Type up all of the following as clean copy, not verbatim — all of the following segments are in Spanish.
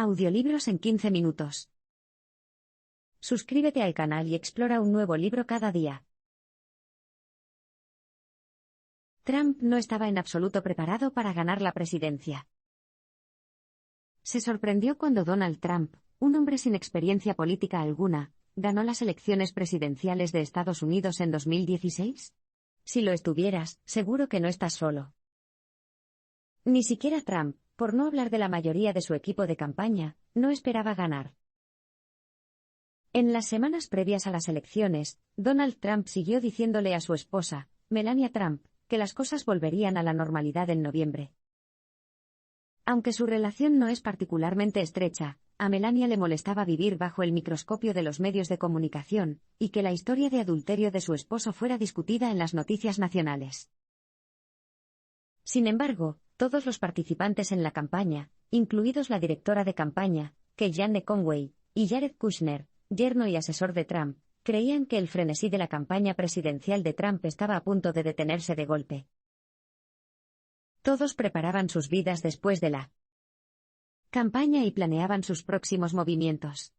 Audiolibros en 15 minutos. Suscríbete al canal y explora un nuevo libro cada día. Trump no estaba en absoluto preparado para ganar la presidencia. Se sorprendió cuando Donald Trump, un hombre sin experiencia política alguna, ganó las elecciones presidenciales de Estados Unidos en 2016. Si lo estuvieras, seguro que no estás solo. Ni siquiera Trump, por no hablar de la mayoría de su equipo de campaña, no esperaba ganar. En las semanas previas a las elecciones, Donald Trump siguió diciéndole a su esposa, Melania Trump, que las cosas volverían a la normalidad en noviembre. Aunque su relación no es particularmente estrecha, a Melania le molestaba vivir bajo el microscopio de los medios de comunicación, y que la historia de adulterio de su esposo fuera discutida en las noticias nacionales. Sin embargo, todos los participantes en la campaña, incluidos la directora de campaña, Kellyanne Conway, y Jared Kushner, yerno y asesor de Trump, creían que el frenesí de la campaña presidencial de Trump estaba a punto de detenerse de golpe. Todos preparaban sus vidas después de la campaña y planeaban sus próximos movimientos.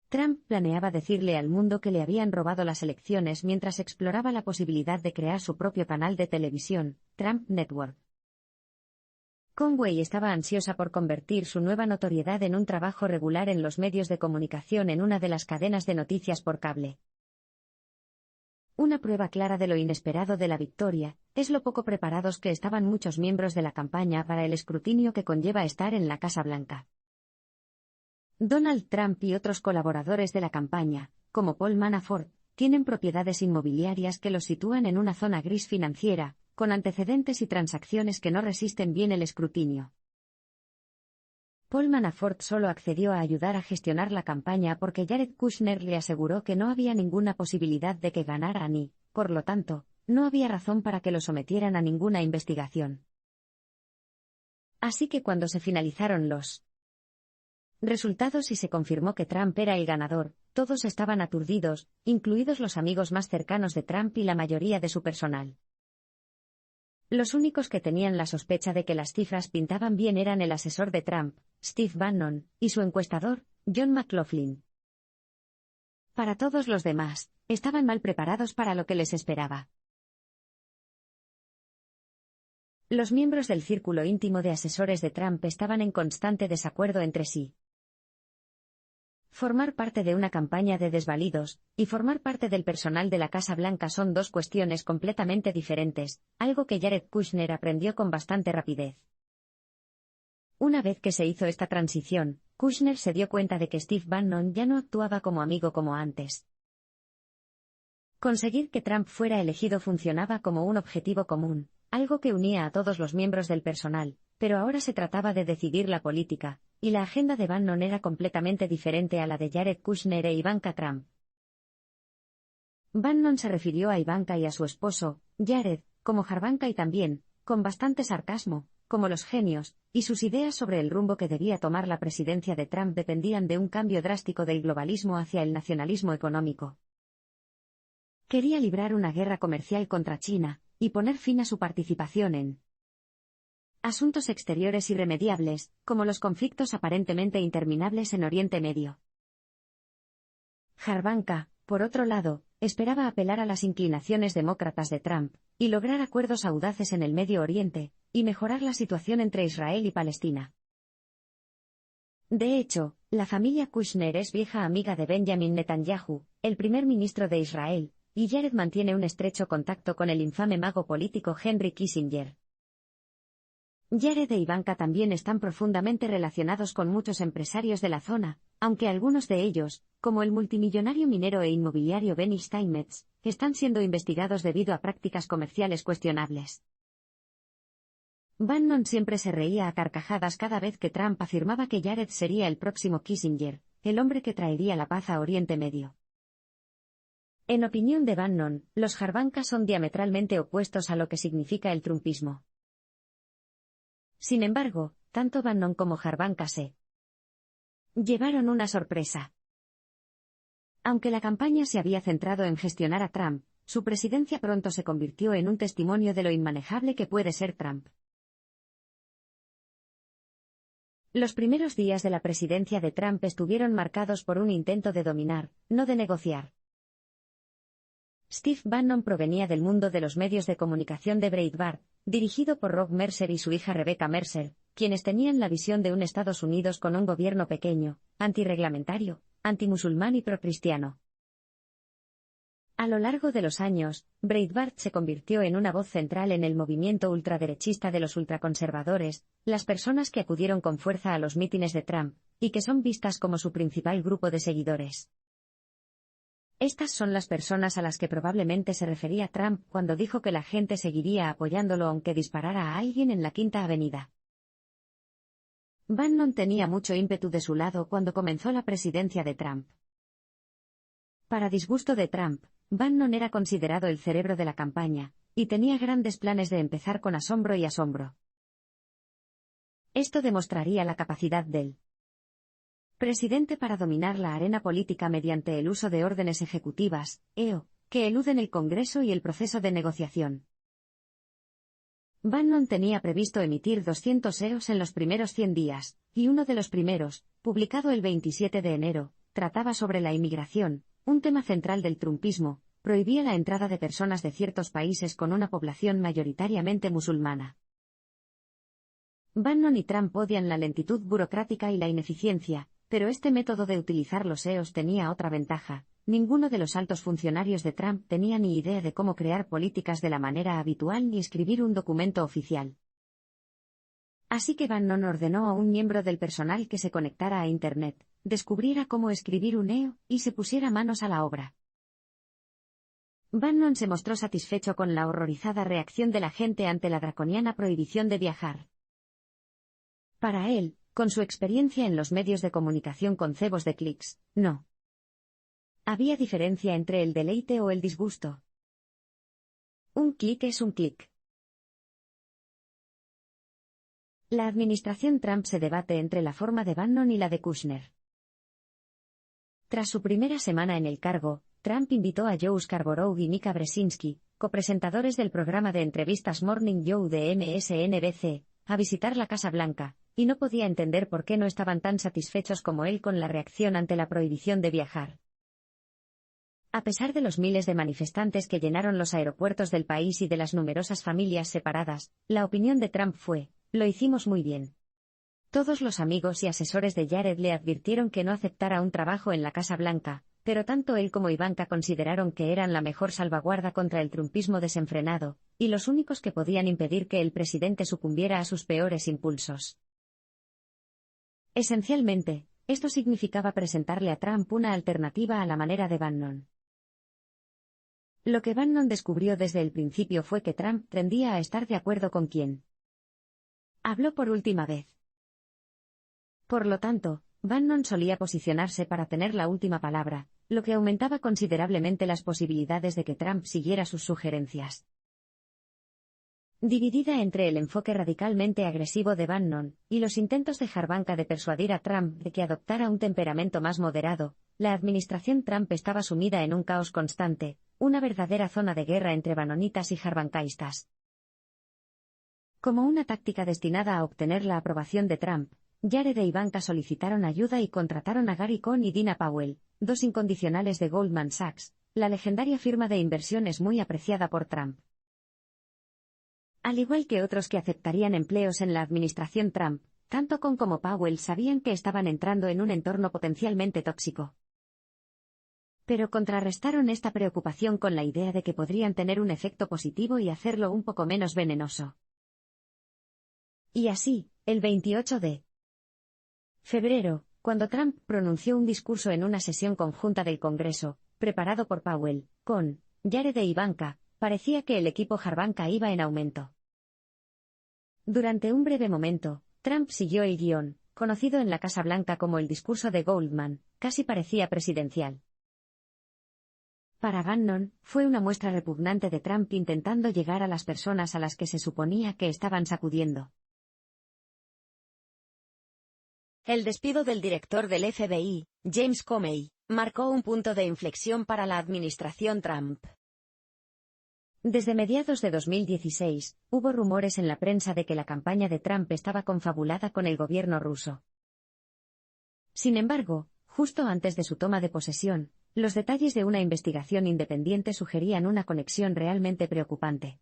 Trump planeaba decirle al mundo que le habían robado las elecciones mientras exploraba la posibilidad de crear su propio canal de televisión, Trump Network. Conway estaba ansiosa por convertir su nueva notoriedad en un trabajo regular en los medios de comunicación en una de las cadenas de noticias por cable. Una prueba clara de lo inesperado de la victoria es lo poco preparados que estaban muchos miembros de la campaña para el escrutinio que conlleva estar en la Casa Blanca. Donald Trump y otros colaboradores de la campaña, como Paul Manafort, tienen propiedades inmobiliarias que los sitúan en una zona gris financiera, con antecedentes y transacciones que no resisten bien el escrutinio. Paul Manafort solo accedió a ayudar a gestionar la campaña porque Jared Kushner le aseguró que no había ninguna posibilidad de que ganara ni, por lo tanto, no había razón para que lo sometieran a ninguna investigación. Así que cuando se finalizaron los resultados y se confirmó que Trump era el ganador, todos estaban aturdidos, incluidos los amigos más cercanos de Trump y la mayoría de su personal. Los únicos que tenían la sospecha de que las cifras pintaban bien eran el asesor de Trump, Steve Bannon, y su encuestador, John McLaughlin. Para todos los demás, estaban mal preparados para lo que les esperaba. Los miembros del círculo íntimo de asesores de Trump estaban en constante desacuerdo entre sí. Formar parte de una campaña de desvalidos y formar parte del personal de la Casa Blanca son dos cuestiones completamente diferentes, algo que Jared Kushner aprendió con bastante rapidez. Una vez que se hizo esta transición, Kushner se dio cuenta de que Steve Bannon ya no actuaba como amigo como antes. Conseguir que Trump fuera elegido funcionaba como un objetivo común, algo que unía a todos los miembros del personal, pero ahora se trataba de decidir la política, y la agenda de Bannon era completamente diferente a la de Jared Kushner e Ivanka Trump. Bannon se refirió a Ivanka y a su esposo, Jared, como Jarvanka y también, con bastante sarcasmo, como los genios, y sus ideas sobre el rumbo que debía tomar la presidencia de Trump dependían de un cambio drástico del globalismo hacia el nacionalismo económico. Quería librar una guerra comercial contra China, y poner fin a su participación en asuntos exteriores irremediables, como los conflictos aparentemente interminables en Oriente Medio. Jarvanka, por otro lado, esperaba apelar a las inclinaciones demócratas de Trump, y lograr acuerdos audaces en el Medio Oriente, y mejorar la situación entre Israel y Palestina. De hecho, la familia Kushner es vieja amiga de Benjamin Netanyahu, el primer ministro de Israel, y Jared mantiene un estrecho contacto con el infame mago político Henry Kissinger. Jared e Ivanka también están profundamente relacionados con muchos empresarios de la zona, aunque algunos de ellos, como el multimillonario minero e inmobiliario Benny Steinmetz, están siendo investigados debido a prácticas comerciales cuestionables. Bannon siempre se reía a carcajadas cada vez que Trump afirmaba que Jared sería el próximo Kissinger, el hombre que traería la paz a Oriente Medio. En opinión de Bannon, los Jarvanka son diametralmente opuestos a lo que significa el trumpismo. Sin embargo, tanto Bannon como Jarvanka se llevaron una sorpresa. Aunque la campaña se había centrado en gestionar a Trump, su presidencia pronto se convirtió en un testimonio de lo inmanejable que puede ser Trump. Los primeros días de la presidencia de Trump estuvieron marcados por un intento de dominar, no de negociar. Steve Bannon provenía del mundo de los medios de comunicación de Breitbart, dirigido por Rob Mercer y su hija Rebecca Mercer, quienes tenían la visión de un Estados Unidos con un gobierno pequeño, antirreglamentario, antimusulmán y procristiano. A lo largo de los años, Breitbart se convirtió en una voz central en el movimiento ultraderechista de los ultraconservadores, las personas que acudieron con fuerza a los mítines de Trump, y que son vistas como su principal grupo de seguidores. Estas son las personas a las que probablemente se refería Trump cuando dijo que la gente seguiría apoyándolo aunque disparara a alguien en la Quinta Avenida. Bannon tenía mucho ímpetu de su lado cuando comenzó la presidencia de Trump. Para disgusto de Trump, Bannon era considerado el cerebro de la campaña, y tenía grandes planes de empezar con asombro y asombro. Esto demostraría la capacidad del presidente para dominar la arena política mediante el uso de órdenes ejecutivas, EO, que eluden el Congreso y el proceso de negociación. Bannon tenía previsto emitir 200 EOs en los primeros 100 días, y uno de los primeros, publicado el 27 de enero, trataba sobre la inmigración, un tema central del trumpismo, prohibía la entrada de personas de ciertos países con una población mayoritariamente musulmana. Bannon y Trump odian la lentitud burocrática y la ineficiencia, pero este método de utilizar los EOs tenía otra ventaja: ninguno de los altos funcionarios de Trump tenía ni idea de cómo crear políticas de la manera habitual ni escribir un documento oficial. Así que Bannon ordenó a un miembro del personal que se conectara a Internet, descubriera cómo escribir un EO, y se pusiera manos a la obra. Bannon se mostró satisfecho con la horrorizada reacción de la gente ante la draconiana prohibición de viajar. Para él, con su experiencia en los medios de comunicación con cebos de clics, no había diferencia entre el deleite o el disgusto. Un clic es un clic. La administración Trump se debate entre la forma de Bannon y la de Kushner. Tras su primera semana en el cargo, Trump invitó a Joe Scarborough y Mika Brzezinski, copresentadores del programa de entrevistas Morning Joe de MSNBC, a visitar la Casa Blanca, y no podía entender por qué no estaban tan satisfechos como él con la reacción ante la prohibición de viajar. A pesar de los miles de manifestantes que llenaron los aeropuertos del país y de las numerosas familias separadas, la opinión de Trump fue: lo hicimos muy bien. Todos los amigos y asesores de Jared le advirtieron que no aceptara un trabajo en la Casa Blanca, pero tanto él como Ivanka consideraron que eran la mejor salvaguarda contra el trumpismo desenfrenado, y los únicos que podían impedir que el presidente sucumbiera a sus peores impulsos. Esencialmente, esto significaba presentarle a Trump una alternativa a la manera de Bannon. Lo que Bannon descubrió desde el principio fue que Trump tendía a estar de acuerdo con quien habló por última vez. Por lo tanto, Bannon solía posicionarse para tener la última palabra, lo que aumentaba considerablemente las posibilidades de que Trump siguiera sus sugerencias. Dividida entre el enfoque radicalmente agresivo de Bannon y los intentos de Jarvanka de persuadir a Trump de que adoptara un temperamento más moderado, la administración Trump estaba sumida en un caos constante, una verdadera zona de guerra entre bannonitas y jarvancaístas. Como una táctica destinada a obtener la aprobación de Trump, Jared e Ivanka solicitaron ayuda y contrataron a Gary Cohn y Dina Powell, dos incondicionales de Goldman Sachs, la legendaria firma de inversiones muy apreciada por Trump. Al igual que otros que aceptarían empleos en la administración Trump, tanto Cohn como Powell sabían que estaban entrando en un entorno potencialmente tóxico. Pero contrarrestaron esta preocupación con la idea de que podrían tener un efecto positivo y hacerlo un poco menos venenoso. Y así, el 28 de febrero, cuando Trump pronunció un discurso en una sesión conjunta del Congreso, preparado por Powell, Cohn, Jared e Ivanka, parecía que el equipo Jarvanka iba en aumento. Durante un breve momento, Trump siguió el guión, conocido en la Casa Blanca como el discurso de Goldman, casi parecía presidencial. Para Bannon, fue una muestra repugnante de Trump intentando llegar a las personas a las que se suponía que estaban sacudiendo. El despido del director del FBI, James Comey, marcó un punto de inflexión para la administración Trump. Desde mediados de 2016, hubo rumores en la prensa de que la campaña de Trump estaba confabulada con el gobierno ruso. Sin embargo, justo antes de su toma de posesión, los detalles de una investigación independiente sugerían una conexión realmente preocupante.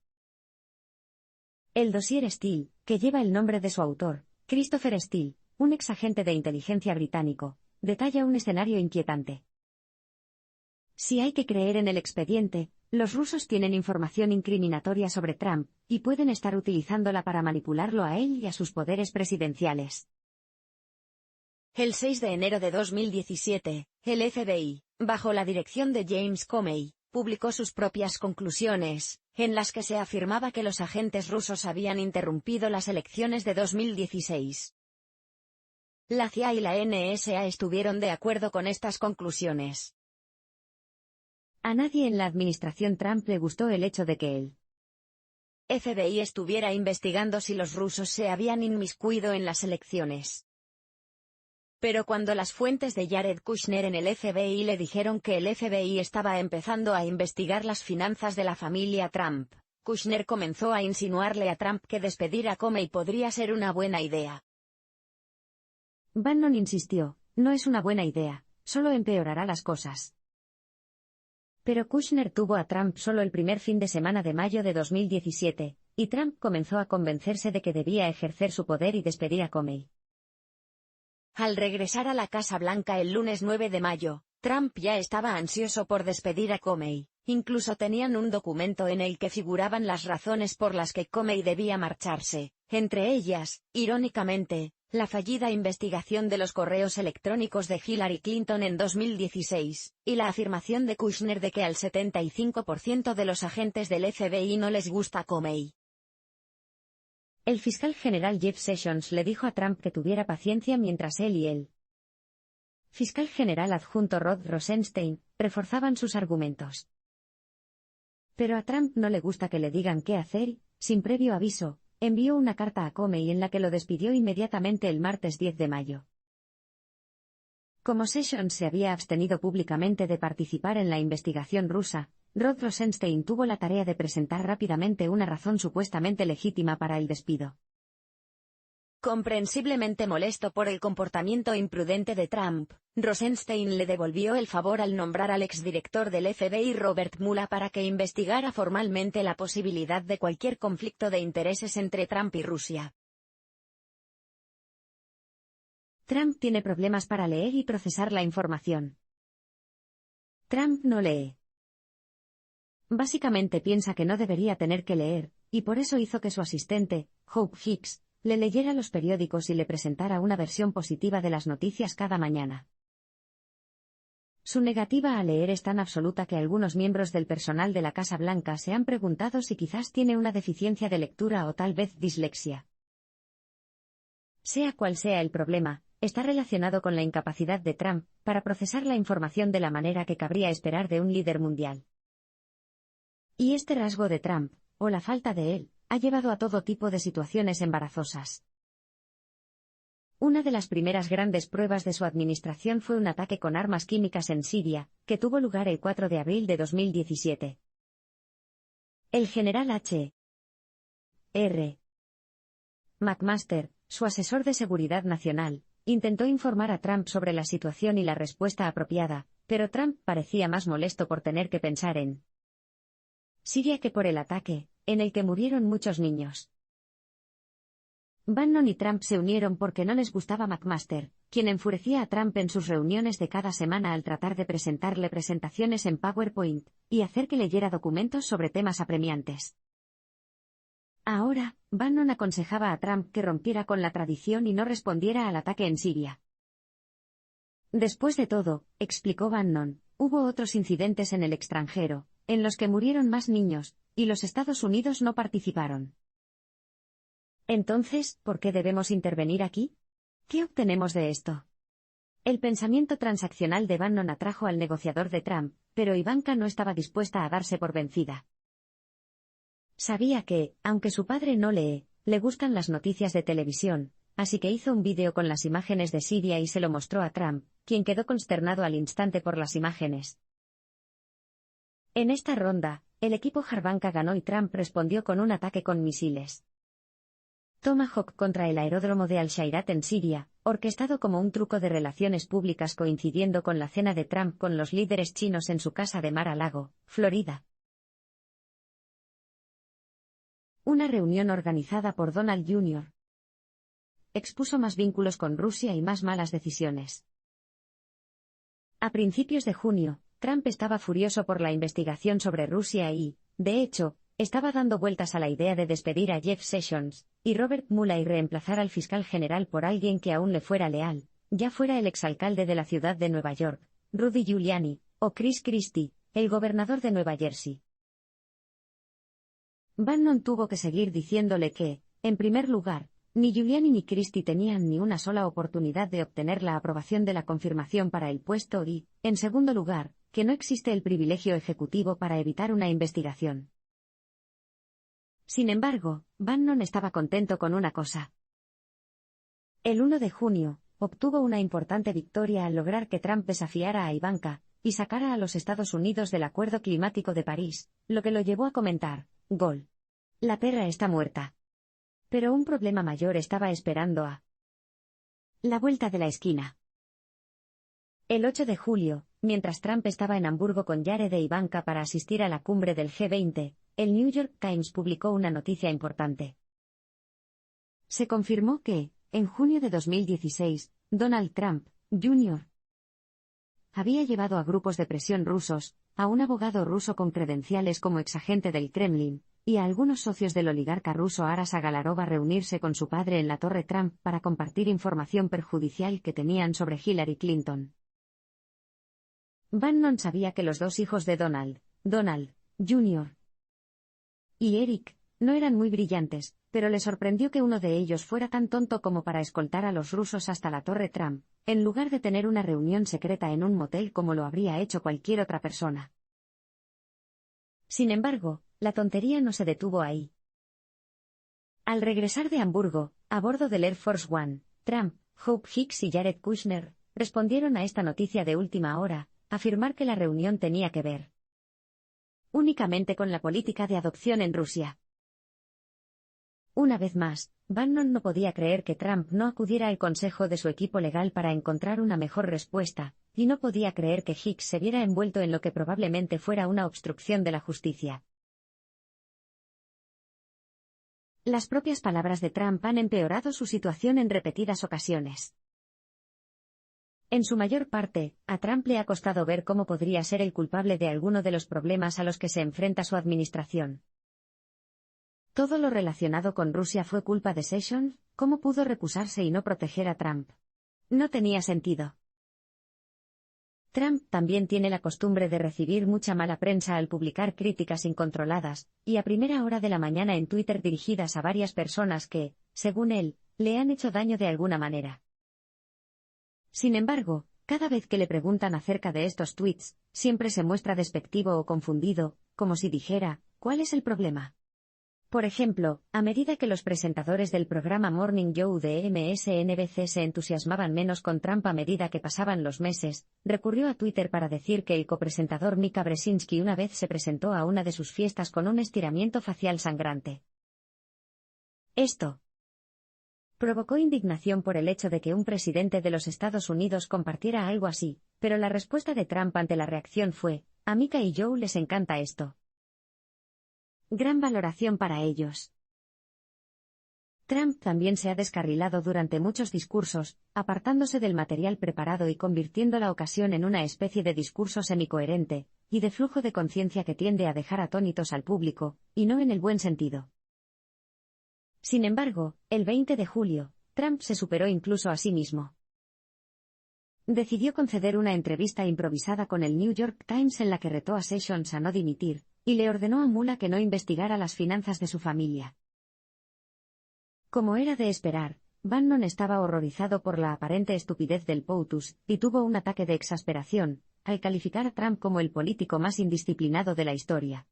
El dossier Steele, que lleva el nombre de su autor, Christopher Steele, un exagente de inteligencia británico, detalla un escenario inquietante. Si hay que creer en el expediente, los rusos tienen información incriminatoria sobre Trump, y pueden estar utilizándola para manipularlo a él y a sus poderes presidenciales. El 6 de enero de 2017, el FBI, bajo la dirección de James Comey, publicó sus propias conclusiones, en las que se afirmaba que los agentes rusos habían interrumpido las elecciones de 2016. La CIA y la NSA estuvieron de acuerdo con estas conclusiones. A nadie en la administración Trump le gustó el hecho de que el FBI estuviera investigando si los rusos se habían inmiscuido en las elecciones. Pero cuando las fuentes de Jared Kushner en el FBI le dijeron que el FBI estaba empezando a investigar las finanzas de la familia Trump, Kushner comenzó a insinuarle a Trump que despedir a Comey podría ser una buena idea. Bannon insistió, no es una buena idea, solo empeorará las cosas. Pero Kushner tuvo a Trump solo el primer fin de semana de mayo de 2017, y Trump comenzó a convencerse de que debía ejercer su poder y despedir a Comey. Al regresar a la Casa Blanca el lunes 9 de mayo, Trump ya estaba ansioso por despedir a Comey, incluso tenían un documento en el que figuraban las razones por las que Comey debía marcharse, entre ellas, irónicamente, la fallida investigación de los correos electrónicos de Hillary Clinton en 2016, y la afirmación de Kushner de que al 75% de los agentes del FBI no les gusta Comey. El fiscal general Jeff Sessions le dijo a Trump que tuviera paciencia mientras él y el fiscal general adjunto Rod Rosenstein reforzaban sus argumentos. Pero a Trump no le gusta que le digan qué hacer y, sin previo aviso, envió una carta a Comey en la que lo despidió inmediatamente el martes 10 de mayo. Como Sessions se había abstenido públicamente de participar en la investigación rusa, Rod Rosenstein tuvo la tarea de presentar rápidamente una razón supuestamente legítima para el despido. Comprensiblemente molesto por el comportamiento imprudente de Trump, Rosenstein le devolvió el favor al nombrar al exdirector del FBI Robert Mueller para que investigara formalmente la posibilidad de cualquier conflicto de intereses entre Trump y Rusia. Trump tiene problemas para leer y procesar la información. Trump no lee. Básicamente piensa que no debería tener que leer, y por eso hizo que su asistente, Hope Hicks, le leyera los periódicos y le presentara una versión positiva de las noticias cada mañana. Su negativa a leer es tan absoluta que algunos miembros del personal de la Casa Blanca se han preguntado si quizás tiene una deficiencia de lectura o tal vez dislexia. Sea cual sea el problema, está relacionado con la incapacidad de Trump para procesar la información de la manera que cabría esperar de un líder mundial. Y este rasgo de Trump, o la falta de él, ha llevado a todo tipo de situaciones embarazosas. Una de las primeras grandes pruebas de su administración fue un ataque con armas químicas en Siria, que tuvo lugar el 4 de abril de 2017. El general H. R. McMaster, su asesor de seguridad nacional, intentó informar a Trump sobre la situación y la respuesta apropiada, pero Trump parecía más molesto por tener que pensar en Siria que por el ataque, en el que murieron muchos niños. Bannon y Trump se unieron porque no les gustaba McMaster, quien enfurecía a Trump en sus reuniones de cada semana al tratar de presentarle presentaciones en PowerPoint, y hacer que leyera documentos sobre temas apremiantes. Ahora, Bannon aconsejaba a Trump que rompiera con la tradición y no respondiera al ataque en Siria. Después de todo, explicó Bannon, hubo otros incidentes en el extranjero, en los que murieron más niños, y los Estados Unidos no participaron. Entonces, ¿por qué debemos intervenir aquí? ¿Qué obtenemos de esto? El pensamiento transaccional de Bannon atrajo al negociador de Trump, pero Ivanka no estaba dispuesta a darse por vencida. Sabía que, aunque su padre no lee, le gustan las noticias de televisión, así que hizo un vídeo con las imágenes de Siria y se lo mostró a Trump, quien quedó consternado al instante por las imágenes. En esta ronda, el equipo Jarvanka ganó y Trump respondió con un ataque con misiles Tomahawk contra el aeródromo de Al-Shairat en Siria, orquestado como un truco de relaciones públicas coincidiendo con la cena de Trump con los líderes chinos en su casa de Mar-a-Lago, Florida. Una reunión organizada por Donald Jr. expuso más vínculos con Rusia y más malas decisiones. A principios de junio, Trump estaba furioso por la investigación sobre Rusia y, de hecho, estaba dando vueltas a la idea de despedir a Jeff Sessions y Robert Mueller y reemplazar al fiscal general por alguien que aún le fuera leal, ya fuera el exalcalde de la ciudad de Nueva York, Rudy Giuliani, o Chris Christie, el gobernador de Nueva Jersey. Bannon tuvo que seguir diciéndole que, en primer lugar, ni Giuliani ni Christie tenían ni una sola oportunidad de obtener la aprobación de la confirmación para el puesto y, en segundo lugar, que no existe el privilegio ejecutivo para evitar una investigación. Sin embargo, Bannon estaba contento con una cosa. El 1 de junio, obtuvo una importante victoria al lograr que Trump desafiara a Ivanka y sacara a los Estados Unidos del Acuerdo Climático de París, lo que lo llevó a comentar: "Gol. La perra está muerta". Pero un problema mayor estaba esperando a la vuelta de la esquina. El 8 de julio, mientras Trump estaba en Hamburgo con Jared e Ivanka para asistir a la cumbre del G20, el New York Times publicó una noticia importante. Se confirmó que, en junio de 2016, Donald Trump, Jr. había llevado a grupos de presión rusos, a un abogado ruso con credenciales como exagente del Kremlin, y a algunos socios del oligarca ruso Aras Agalarov a reunirse con su padre en la Torre Trump para compartir información perjudicial que tenían sobre Hillary Clinton. Bannon sabía que los dos hijos de Donald Jr. y Eric, no eran muy brillantes, pero le sorprendió que uno de ellos fuera tan tonto como para escoltar a los rusos hasta la Torre Trump, en lugar de tener una reunión secreta en un motel como lo habría hecho cualquier otra persona. Sin embargo, la tontería no se detuvo ahí. Al regresar de Hamburgo, a bordo del Air Force One, Trump, Hope Hicks y Jared Kushner respondieron a esta noticia de última hora, afirmar que la reunión tenía que ver únicamente con la política de adopción en Rusia. Una vez más, Bannon no podía creer que Trump no acudiera al consejo de su equipo legal para encontrar una mejor respuesta, y no podía creer que Hicks se viera envuelto en lo que probablemente fuera una obstrucción de la justicia. Las propias palabras de Trump han empeorado su situación en repetidas ocasiones. En su mayor parte, a Trump le ha costado ver cómo podría ser el culpable de alguno de los problemas a los que se enfrenta su administración. Todo lo relacionado con Rusia fue culpa de Sessions. ¿Cómo pudo recusarse y no proteger a Trump? No tenía sentido. Trump también tiene la costumbre de recibir mucha mala prensa al publicar críticas incontroladas, y a primera hora de la mañana en Twitter dirigidas a varias personas que, según él, le han hecho daño de alguna manera. Sin embargo, cada vez que le preguntan acerca de estos tweets, siempre se muestra despectivo o confundido, como si dijera: ¿cuál es el problema? Por ejemplo, a medida que los presentadores del programa Morning Joe de MSNBC se entusiasmaban menos con Trump a medida que pasaban los meses, recurrió a Twitter para decir que el copresentador Mika Brzezinski una vez se presentó a una de sus fiestas con un estiramiento facial sangrante. Esto provocó indignación por el hecho de que un presidente de los Estados Unidos compartiera algo así, pero la respuesta de Trump ante la reacción fue: a Mika y Joe les encanta esto. Gran valoración para ellos. Trump también se ha descarrilado durante muchos discursos, apartándose del material preparado y convirtiendo la ocasión en una especie de discurso semicoherente, y de flujo de conciencia que tiende a dejar atónitos al público, y no en el buen sentido. Sin embargo, el 20 de julio, Trump se superó incluso a sí mismo. Decidió conceder una entrevista improvisada con el New York Times en la que retó a Sessions a no dimitir, y le ordenó a Mueller que no investigara las finanzas de su familia. Como era de esperar, Bannon estaba horrorizado por la aparente estupidez del POTUS, y tuvo un ataque de exasperación, al calificar a Trump como el político más indisciplinado de la historia.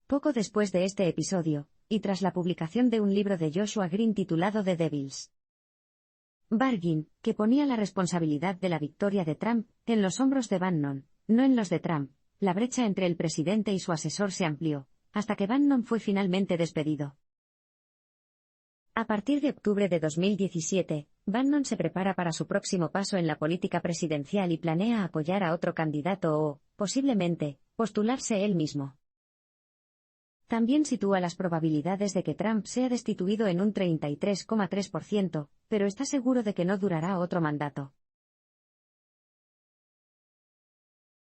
Poco después de este episodio, y tras la publicación de un libro de Joshua Green titulado The Devil's Bargain, que ponía la responsabilidad de la victoria de Trump en los hombros de Bannon, no en los de Trump, la brecha entre el presidente y su asesor se amplió, hasta que Bannon fue finalmente despedido. A partir de octubre de 2017, Bannon se prepara para su próximo paso en la política presidencial y planea apoyar a otro candidato o, posiblemente, postularse él mismo. También sitúa las probabilidades de que Trump sea destituido en un 33,3%, pero está seguro de que no durará otro mandato.